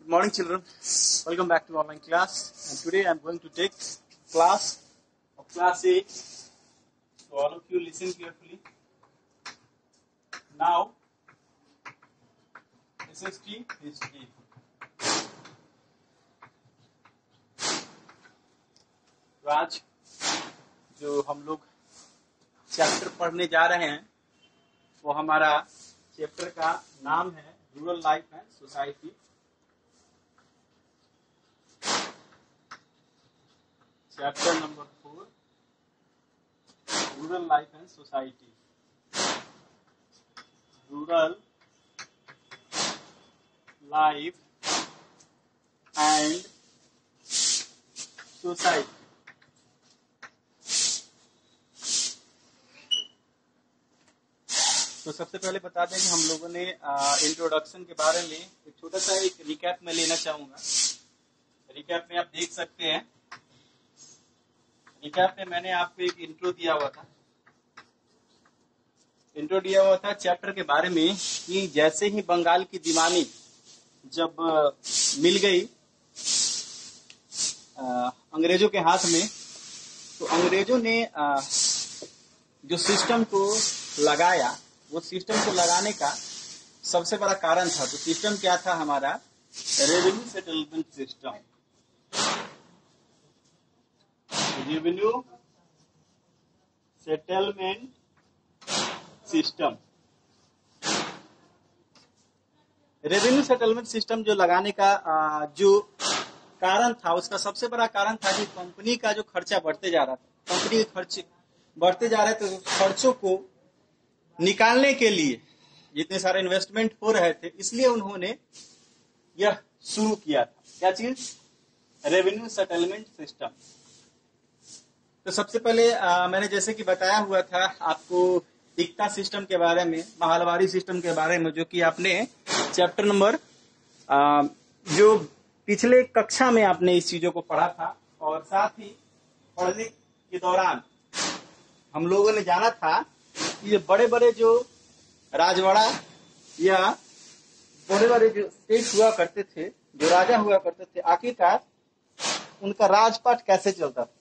Good morning, children. Welcome back to online class. And today I am going to take class of class 8. So all of you listen carefully. Now, SST history. तो आज जो हम लोग chapter पढ़ने जा रहे हैं वो हमारा चैप्टर का नाम है rural life and society. Chapter number 4 rural life and society. Rural life and society. तो सबसे पहले बता दें कि हम लोगों ने इंट्रोडक्शन के बारे में एक छोटा सा एक रिकैप में लेना चाहूंगा। रिकैप में आप देख सकते हैं, रिकैप में मैंने आपको एक इंट्रो दिया हुआ था चैप्टर के बारे में कि जैसे ही बंगाल की दीवानी जब मिल गई अंग्रेजों के हाथ में, तो अंग्रेजों ने जो सिस्टम को लगाया, वो सिस्टम को लगाने का सबसे बड़ा कारण था। तो सिस्टम क्या था हमारा? Revenue settlement system. Revenue settlement system. Revenue settlement system जो लगाने का जो कारण था, उसका सबसे बड़ा कारण था कि कंपनी का जो खर्चा बढ़ते जा रहा था, कंपनी के खर्चे बढ़ते जा रहे थे, तो खर्चों को निकालने के लिए जितने सारे इन्वेस्टमेंट हो रहे थे, इसलिए उन्होंने यह शुरू किया था। क्या चीज? Revenue settlement system. तो सबसे पहले मैंने जैसे कि बताया हुआ था आपको इक्ता सिस्टम के बारे में, महालवारी सिस्टम के बारे में, जो कि आपने चैप्टर नंबर जो पिछले कक्षा में आपने इस चीजों को पढ़ा था। और साथ ही पढ़ने के दौरान हम लोगों ने जाना था कि ये बड़े बड़े जो राजवाड़ा या बड़े बड़े जो स्टेट हुआ करते थे, जो राजा हुआ करते थे, आखिरकार उनका राजपाट कैसे चलता था।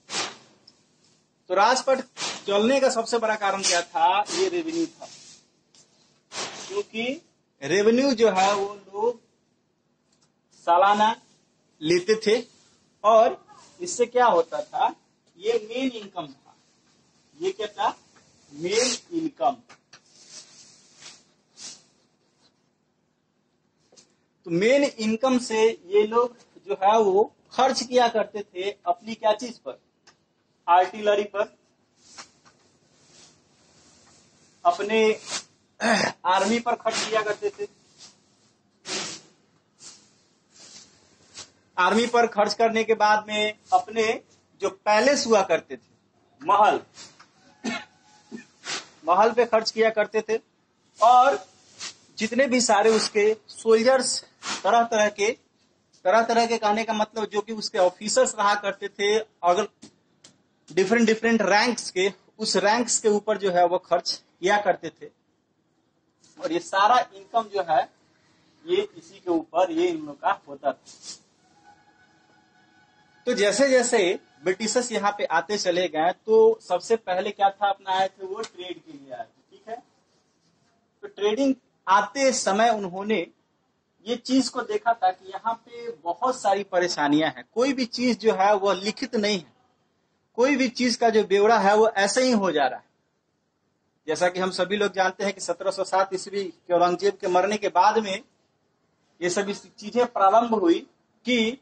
तो राजपाट चलने का सबसे बड़ा कारण क्या था? ये रेवेन्यू था। क्योंकि रेवेन्यू जो है वो लोग सालाना लेते थे और इससे क्या होता था? ये मेन इनकम था। ये क्या था? Main income. तो मेन इनकम से ये लोग जो है वो खर्च किया करते थे अपनी क्या चीज पर? आर्टिलरी पर, अपने आर्मी पर खर्च किया करते थे। आर्मी पर खर्च करने के बाद में अपने जो पैलेस हुआ करते थे, महल पे खर्च किया करते थे। और जितने भी सारे उसके सोल्जर्स, तरह तरह के कहने का मतलब जो कि उसके ऑफिसर्स रहा करते थे, अगर डिफरेंट रैंक्स के, उस रैंक्स के ऊपर जो है वो खर्च किया करते थे। और ये सारा इनकम जो है ये इसी के ऊपर ये इन लोग का होता था। तो जैसे जैसे ब्रिटिशर्स यहाँ पे आते चले गए, तो सबसे पहले क्या था अपना आए थे? वो ट्रेड के लिए आए थे। ठीक है। तो ट्रेडिंग आते समय उन्होंने ये चीज को देखा था कि यहाँ पे बहुत सारी परेशानियां हैं। कोई भी चीज जो है वो लिखित नहीं है, कोई भी चीज का जो ब्यौरा है वो ऐसे ही हो जा रहा है। जैसा कि हम सभी लोग जानते हैं कि 1707 ईस्वी के औरंगजेब के मरने के बाद में ये सभी चीजें प्रारंभ हुई कि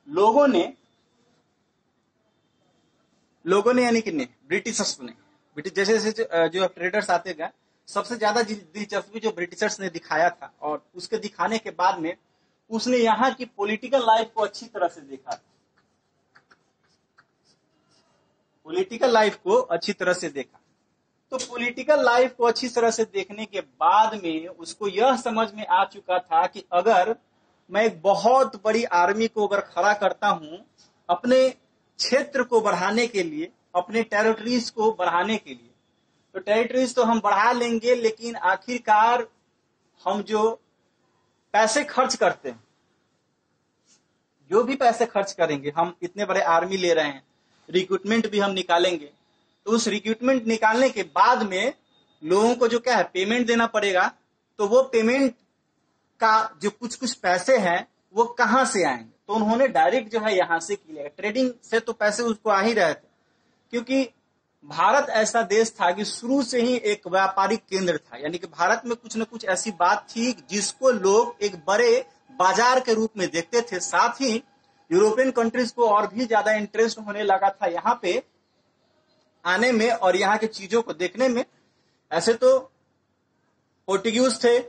लोगों ने यानी कि ब्रिटिशर्स ने, जैसे जैसे जो ट्रेडर्स आते गए, सबसे ज्यादा दिलचस्पी जो ब्रिटिशर्स ने दिखाया था, और उसके दिखाने के बाद में उसने यहाँ की पॉलिटिकल लाइफ को अच्छी तरह से देखा। पॉलिटिकल लाइफ को अच्छी तरह से देखा। तो पॉलिटिकल लाइफ को अच्छी तरह से देखने के बाद में उसको यह समझ में आ चुका था कि अगर मैं एक बहुत बड़ी आर्मी को अगर खड़ा करता हूं अपने क्षेत्र को बढ़ाने के लिए, अपने टेरिटरीज को बढ़ाने के लिए, तो टेरिटरीज तो हम बढ़ा लेंगे, लेकिन आखिरकार हम जो पैसे खर्च करते हैं जो भी पैसे खर्च करेंगे, हम इतने बड़े आर्मी ले रहे हैं, रिक्रूटमेंट भी हम निकालेंगे, तो उस रिक्रूटमेंट निकालने के बाद में लोगों को जो क्या है पेमेंट देना पड़ेगा। तो वो पेमेंट का जो कुछ कुछ पैसे हैं वो कहां से आएंगे, तो उन्होंने डायरेक्ट जो है यहां से किया। ट्रेडिंग से तो पैसे उसको आ ही रहे थे, क्योंकि भारत ऐसा देश था कि शुरू से ही एक व्यापारिक केंद्र था, यानी कि भारत में कुछ न कुछ ऐसी बात थी जिसको लोग एक बड़े बाजार के रूप में देखते थे। साथ ही यूरोपियन कंट्रीज को और भी ज्यादा इंटरेस्ट होने लगा था यहाँ पे आने में और यहाँ की चीजों को देखने में। ऐसे तो पोर्टुगीज थे,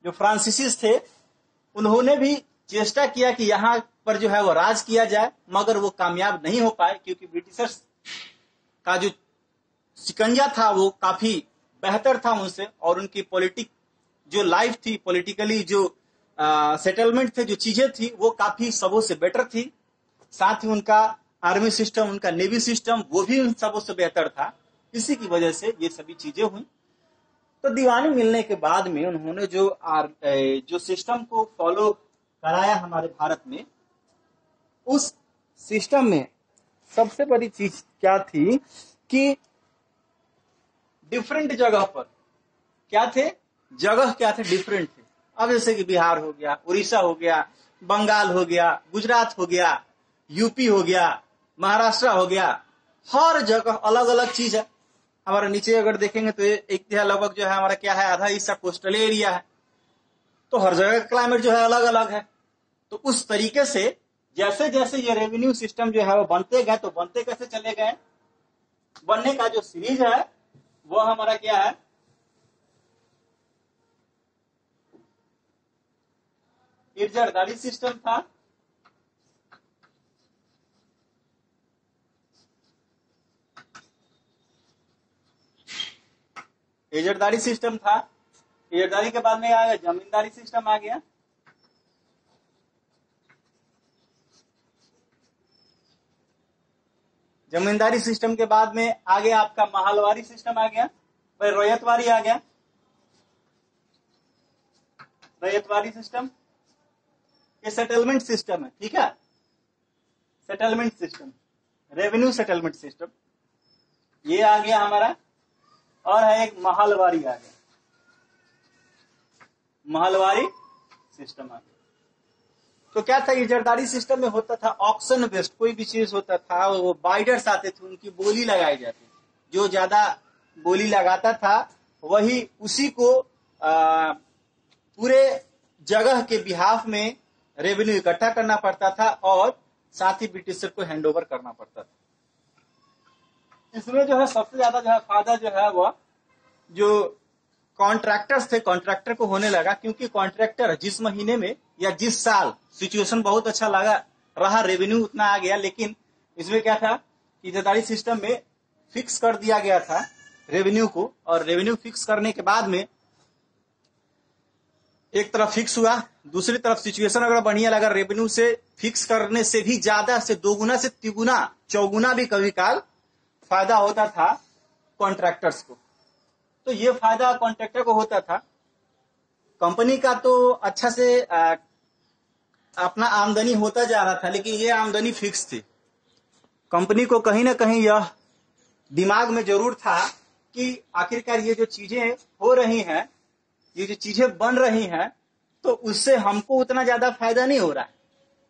जो फ्रांसीसीज थे, उन्होंने भी चेष्टा किया कि यहाँ पर जो है वो राज किया जाए, मगर वो कामयाब नहीं हो पाए, क्योंकि ब्रिटिशर्स का जो शिकंजा था वो काफी बेहतर था उनसे, और उनकी पॉलिटिक जो लाइफ थी, पॉलिटिकली जो सेटलमेंट थे, जो चीजें थी, वो काफी सबों से बेटर थी। साथ ही उनका आर्मी सिस्टम, उनका नेवी सिस्टम, वो भी उन सबों से बेहतर था। इसी की वजह से ये सभी चीजें हुई। तो दीवानी मिलने के बाद में उन्होंने जो सिस्टम को फॉलो कराया हमारे भारत में, उस सिस्टम में सबसे बड़ी चीज क्या थी कि डिफरेंट जगह पर क्या थे, जगह क्या थे, डिफरेंट थे। अब जैसे कि बिहार हो गया, उड़ीसा हो गया, बंगाल हो गया, गुजरात हो गया, यूपी हो गया, महाराष्ट्र हो गया, हर जगह अलग अलग चीज है। हमारे नीचे अगर देखेंगे तो एक तिहाई लगभग जो है हमारा क्या है, आधा हिस्सा कोस्टल एरिया है, तो हर जगह का क्लाइमेट जो है अलग अलग है। तो उस तरीके से जैसे जैसे ये रेवेन्यू सिस्टम जो है वो बनते गए, तो बनते कैसे चले गए, बनने का जो सीरीज है वो हमारा क्या है, इर्जरदारी सिस्टम था, इजरदारी सिस्टम था। इजरदारी के बाद में आ गया जमींदारी सिस्टम आ गया। जमींदारी सिस्टम के बाद में आ गया आपका महलवारी सिस्टम आ गया, फिर रैयतवारी आ गया। रैयतवारी सिस्टम ये सेटलमेंट सिस्टम है, ठीक है, settlement system, revenue settlement system ये आ गया हमारा। और है एक महलवारी आ गया, महलवारी सिस्टम आ गया। तो क्या था, इजरदारी सिस्टम में होता था ऑक्शन बेस्ड, कोई भी चीज होता था वो बाइडर्स आते थे, उनकी बोली लगाई जाती थी, जो ज्यादा बोली लगाता था वही उसी को पूरे जगह के बिहाफ में रेवेन्यू इकट्ठा करना पड़ता था और साथ ही ब्रिटिशर को हैंड ओवर करना पड़ता था। इसमें जो है सबसे ज्यादा जो है फायदा जो है वह जो कॉन्ट्रैक्टर्स थे, कॉन्ट्रैक्टर को होने लगा, क्योंकि कॉन्ट्रैक्टर जिस महीने में या जिस साल सिचुएशन बहुत अच्छा लगा रहा, रेवेन्यू उतना आ गया। लेकिन इसमें क्या था कि इजरदारी सिस्टम में फिक्स कर दिया गया था रेवेन्यू को, और रेवेन्यू फिक्स करने के बाद में एक तरफ फिक्स हुआ, दूसरी तरफ सिचुएशन अगर बढ़िया लगा, रेवेन्यू से फिक्स करने से भी ज्यादा से दोगुना से तिगुना चौगुना भी कभी काल फायदा होता था कॉन्ट्रैक्टर्स को। तो ये फायदा कॉन्ट्रैक्टर को होता था। कंपनी का तो अच्छा से अपना आमदनी होता जा रहा था, लेकिन ये आमदनी फिक्स थी। कंपनी को कहीं ना कहीं यह दिमाग में जरूर था कि आखिरकार ये जो चीजें हो रही हैं, ये जो चीजें बन रही हैं, तो उससे हमको उतना ज्यादा फायदा नहीं हो रहा है।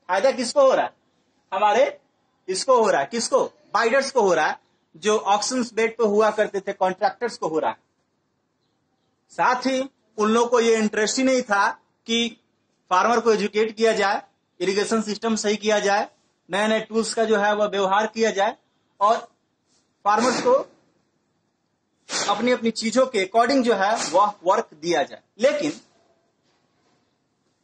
फायदा किसको हो रहा है, हमारे इसको हो रहा है, किसको, बाइडर्स को हो रहा है, जो ऑक्शन बेड पे हुआ करते थे, कॉन्ट्रैक्टर्स को हो रहा है। साथ ही उन लोगों को ये इंटरेस्ट ही नहीं था कि फार्मर को एजुकेट किया जाए, इरिगेशन सिस्टम सही किया जाए, नए नए टूल्स का जो है वह व्यवहार किया जाए और फार्मर्स को अपनी अपनी चीजों के अकॉर्डिंग जो है वह वर्क दिया जाए। लेकिन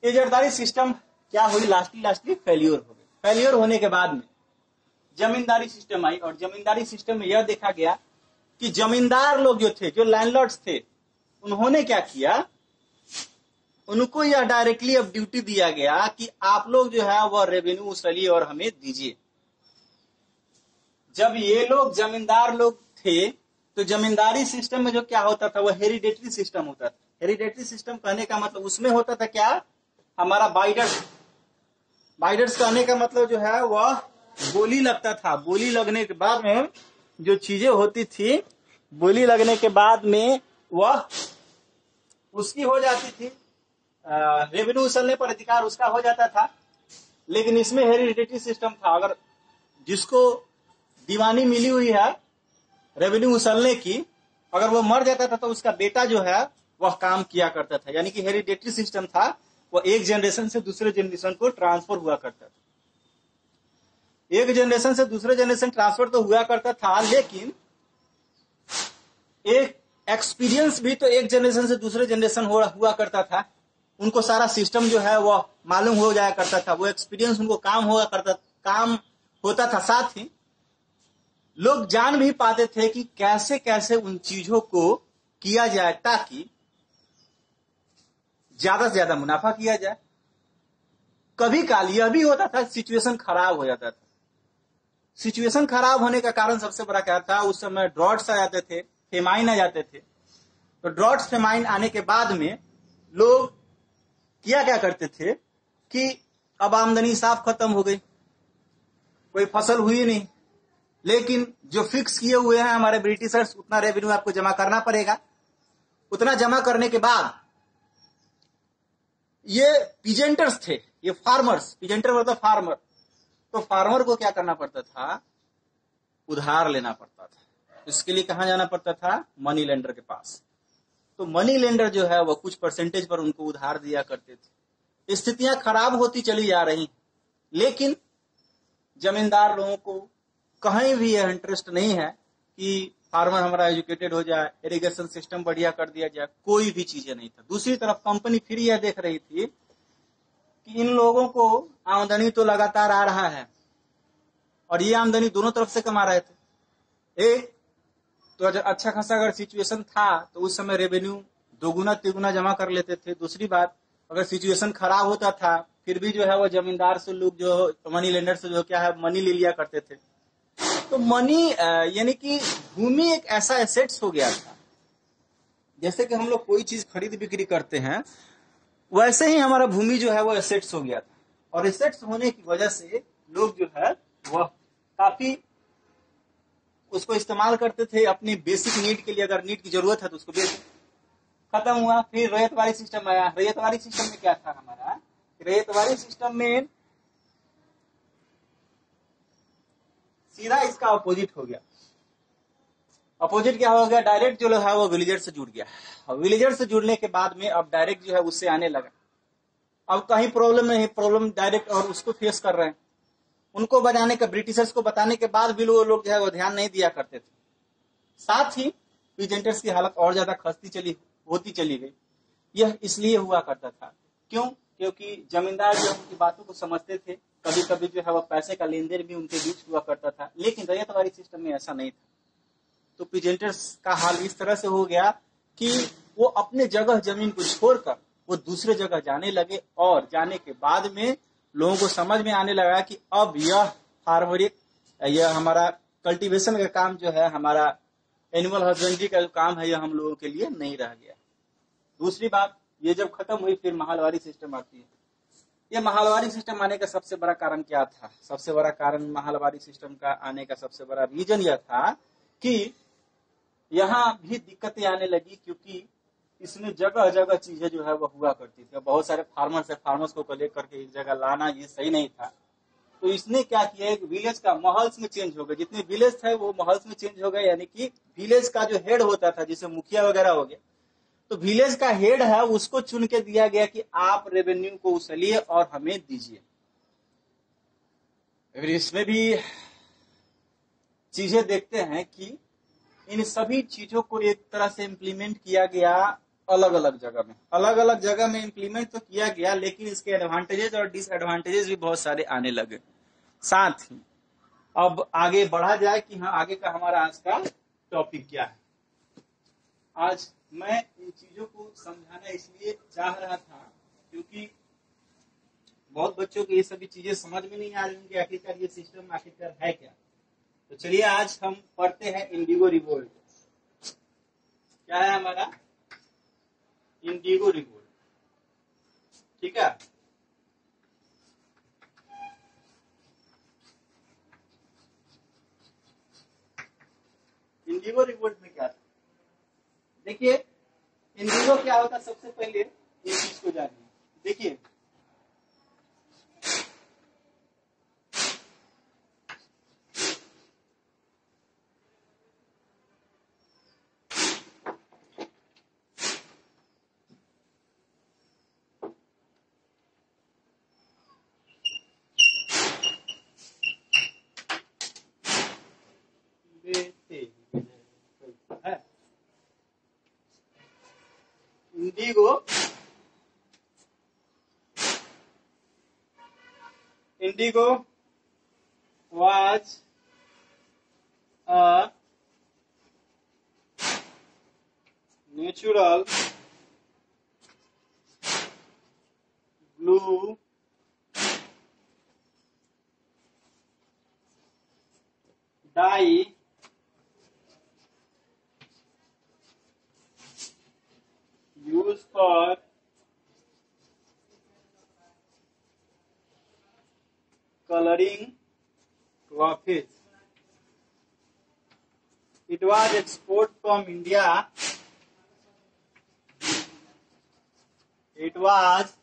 ये जरदारी सिस्टम क्या हुई, लास्टली फेल्योर हो गई। फेल्योर होने के बाद में जमींदारी सिस्टम आई, और जमींदारी सिस्टम में यह देखा गया कि जमींदार लोग जो थे, जो लैंडलॉर्ड्स थे, उन्होंने क्या किया, उनको यह डायरेक्टली अब ड्यूटी दिया गया कि आप लोग जो है वह रेवेन्यू उसलिए और हमें दीजिए। जब ये लोग जमींदार लोग थे तो जमींदारी सिस्टम में जो क्या होता था वह हेरिडेटरी सिस्टम होता था। हेरिडेटरी सिस्टम कहने का मतलब उसमें होता था क्या, हमारा बाइडर बाइडर्स कहने का मतलब जो है वह बोली लगता था। बोली लगने के बाद में जो चीजें होती थी, बोली लगने के बाद में वह उसकी हो जाती थी, रेवेन्यू उछलने पर अधिकार उसका हो जाता था। लेकिन इसमें हेरिडिटी सिस्टम था। अगर जिसको दीवानी मिली हुई है रेवेन्यू उछलने की, अगर वो मर जाता था तो उसका बेटा जो है वह काम किया करता था। यानी कि हेरिडिटी सिस्टम था, वो एक जनरेशन से दूसरे जनरेशन को ट्रांसफर हुआ करता था। एक जनरेशन से दूसरे जनरेशन ट्रांसफर तो हुआ करता था, लेकिन एक एक्सपीरियंस भी तो एक जनरेशन से दूसरे जनरेशन हुआ करता था। उनको सारा सिस्टम जो है वह मालूम हो जाया करता था, वो एक्सपीरियंस उनको काम होता था। साथ ही लोग जान भी पाते थे कि कैसे कैसे उन चीजों को किया जाए ताकि ज्यादा से ज्यादा मुनाफा किया जाए। कभी काल यह भी होता था सिचुएशन खराब हो जाता था। सिचुएशन खराब होने का कारण सबसे बड़ा क्या था, उस समय ड्रॉट्स आ जाते थे, फेमाइन आ जाते थे। तो ड्रॉट्स फेमाइन आने के बाद में लोग क्या करते थे कि अब आमदनी साफ खत्म हो गई, कोई फसल हुई नहीं, लेकिन जो फिक्स किए हुए हैं हमारे ब्रिटिशर्स, उतना रेवेन्यू आपको जमा करना पड़ेगा। उतना जमा करने के बाद ये पीजेंटर्स थे, ये फार्मर्स, पीजेंटर मतलब फार्मर, तो फार्मर को क्या करना पड़ता था, उधार लेना पड़ता था। इसके लिए कहां जाना पड़ता था, मनी लेंडर के पास। तो मनी लेंडर जो है वो कुछ परसेंटेज पर उनको उधार दिया करते थे। स्थितियां खराब होती चली जा रही, लेकिन जमींदार लोगों को कहीं भी यह इंटरेस्ट नहीं है कि फार्मर हमारा एजुकेटेड हो जाए, इरिगेशन सिस्टम बढ़िया कर दिया जाए, कोई भी चीजें नहीं था। दूसरी तरफ कंपनी फिर यह देख रही थी कि इन लोगों को आमदनी तो लगातार आ रहा है और ये आमदनी दोनों तरफ से कमा रहे थे। एक तो अच्छा खासा अगर सिचुएशन था तो उस समय रेवेन्यू दोगुना तिगुना जमा कर लेते थे। दूसरी बात, अगर सिचुएशन खराब होता था फिर भी जो है वो जमींदार से लोग जो मनी लेंडर से जो क्या है मनी ले लिया करते थे। तो मनी यानी कि भूमि एक ऐसा एसेट्स हो गया था, जैसे कि हम लोग कोई चीज खरीद बिक्री करते हैं वैसे ही हमारा भूमि जो है वो एसेट्स हो गया था। और एसेट्स होने की वजह से लोग जो है वह काफी उसको इस्तेमाल करते थे अपनी बेसिक नीड के लिए। अगर नीड की जरूरत है तो उसको बेचो, खत्म हुआ। फिर रैयतवाड़ी सिस्टम आया। रैयतवाड़ी सिस्टम में क्या था हमारा, रैयतवाड़ी सिस्टम में सीधा इसका अपोजिट हो गया। अपोजिट क्या हो गया, डायरेक्ट जो है वो विलेजर से जुड़ गया। और विलेजर से जुड़ने के बाद में अब डायरेक्ट जो है उससे आने लगा। अब कहीं प्रॉब्लम नहीं, प्रॉब्लम डायरेक्ट और उसको फेस कर रहे हैं। उनको बनाने का, ब्रिटिशर्स को बताने के बाद भी वो लोग जो है वो ध्यान नहीं दिया करते थे। साथ ही पीजेंटर्स की हालत और ज्यादा खस्ती होती चली गई। यह इसलिए हुआ करता था, क्यों, क्योंकि जमींदार जो उनकी बातों को समझते थे। कभी कभी जो है वो पैसे का लेन देन भी उनके बीच हुआ करता था, लेकिन रैयतवाड़ी सिस्टम में ऐसा नहीं था। तो पीजेंटर्स का हाल इस तरह से हो गया कि वो अपने जगह जमीन को छोड़कर वो दूसरे जगह जाने लगे। और जाने के बाद में लोगों को समझ में आने लगा कि अब यह फार्मरिक, यह हमारा कल्टीवेशन का काम जो है, हमारा एनिमल हस्बेंड्री का जो काम है, यह हम लोगों के लिए नहीं रह गया। दूसरी बात, ये जब खत्म हुई फिर महलवारी सिस्टम आती है। ये महलवारी सिस्टम आने का सबसे बड़ा कारण क्या था, सबसे बड़ा कारण महलवारी सिस्टम का आने का सबसे बड़ा रीजन यह था कि यहाँ भी दिक्कतें आने लगी, क्योंकि इसमें जगह जगह चीजें जो है वो हुआ करती थी। बहुत सारे फार्मर्स को लेकर के एक जगह लाना ये सही नहीं था। तो इसने क्या किया, एक विलेज का महल्स में चेंज हो गया। जितने विलेज थे वो महल्स में चेंज हो गए। यानी कि विलेज का जो हेड होता था, जिसे मुखिया वगैरह हो गया, तो विलेज का हेड है उसको चुन के दिया गया कि आप रेवेन्यू को उछलिए और हमें दीजिए। इसमें भी चीजें देखते हैं कि इन सभी चीजों को एक तरह से इम्प्लीमेंट किया गया। अलग अलग जगह में इम्प्लीमेंट तो किया गया, लेकिन इसके एडवांटेजेस और डिसएडवांटेजेस भी बहुत सारे आने लगे। साथ ही अब आगे बढ़ा जाए कि हाँ, आगे का हमारा आज का टॉपिक क्या है। आज मैं इन चीजों को समझाना इसलिए चाह रहा था क्योंकि बहुत बच्चों को ये सभी चीजें समझ में नहीं आ रही कि आखिरकार ये सिस्टम आखिरकार है क्या। तो चलिए आज हम पढ़ते हैं इंडिगो रिवोल्ट। क्या है हमारा इंडिगो रिवोल्ट, ठीक है। इंडिगो रिवोल्ट में क्या था? देखिए इंडिगो क्या होता, सबसे पहले ये चीज को जानिए। देखिए है Indigo, Indigo was a natural blue dye used for coloring clothes. It was exported from India. It was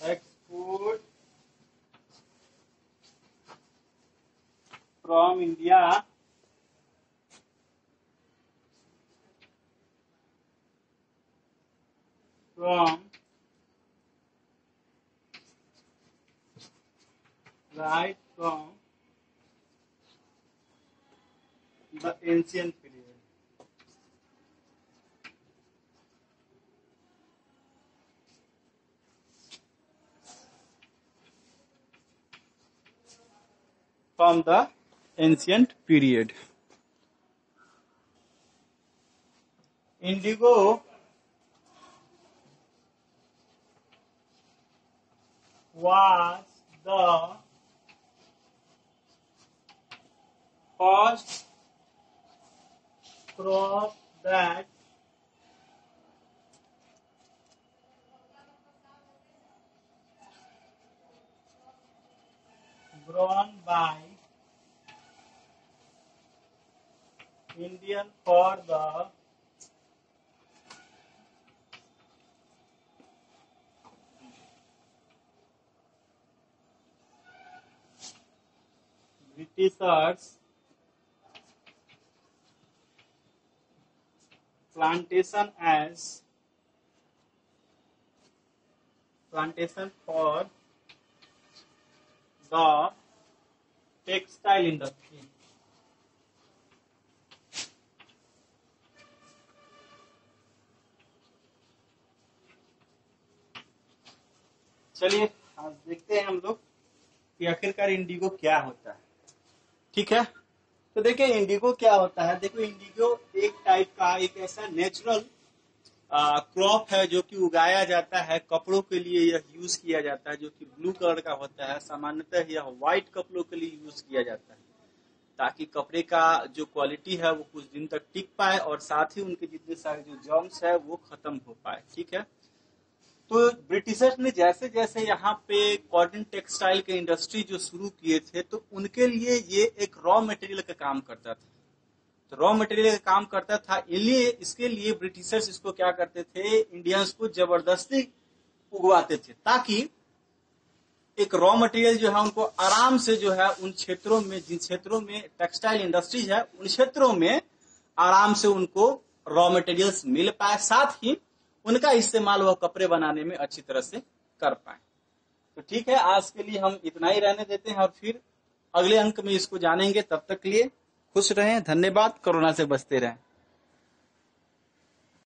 export from India from right from the ancient period. From the ancient period. Indigo was the first crop that grown by Indian for the Britishers plantation for the textile industry. चलिए आज देखते हैं हम लोग कि आखिरकार Indigo क्या होता है। ठीक है, तो देखिए इंडिगो क्या होता है। देखो इंडिगो एक टाइप का एक ऐसा नेचुरल क्रॉप है जो कि उगाया जाता है, कपड़ों के लिए यह यूज किया जाता है, जो कि ब्लू कलर का होता है। सामान्यतः यह व्हाइट कपड़ों के लिए यूज किया जाता है ताकि कपड़े का जो क्वालिटी है वो कुछ दिन तक टिक पाए और साथ ही उनके जितने सारे जो जर्म्स है वो खत्म हो पाए। ठीक है, तो ब्रिटिशर्स ने जैसे जैसे यहाँ पे कॉटन टेक्सटाइल के इंडस्ट्री जो शुरू किए थे तो उनके लिए ये एक रॉ मटेरियल का काम करता था। तो रॉ मटेरियल का काम करता था, इसके लिए ब्रिटिशर्स इसको क्या करते थे, इंडियंस को जबरदस्ती उगवाते थे ताकि एक रॉ मटेरियल जो है उनको आराम से जो है उन क्षेत्रों में, जिन क्षेत्रों में टेक्सटाइल इंडस्ट्रीज है उन क्षेत्रों में आराम से उनको रॉ मटेरियल्स मिल पाए, साथ ही उनका इस्तेमाल वह कपड़े बनाने में अच्छी तरह से कर पाए। तो ठीक है, आज के लिए हम इतना ही रहने देते हैं और फिर अगले अंक में इसको जानेंगे। तब तक के लिए खुश रहें, धन्यवाद, कोरोना से बचते रहें।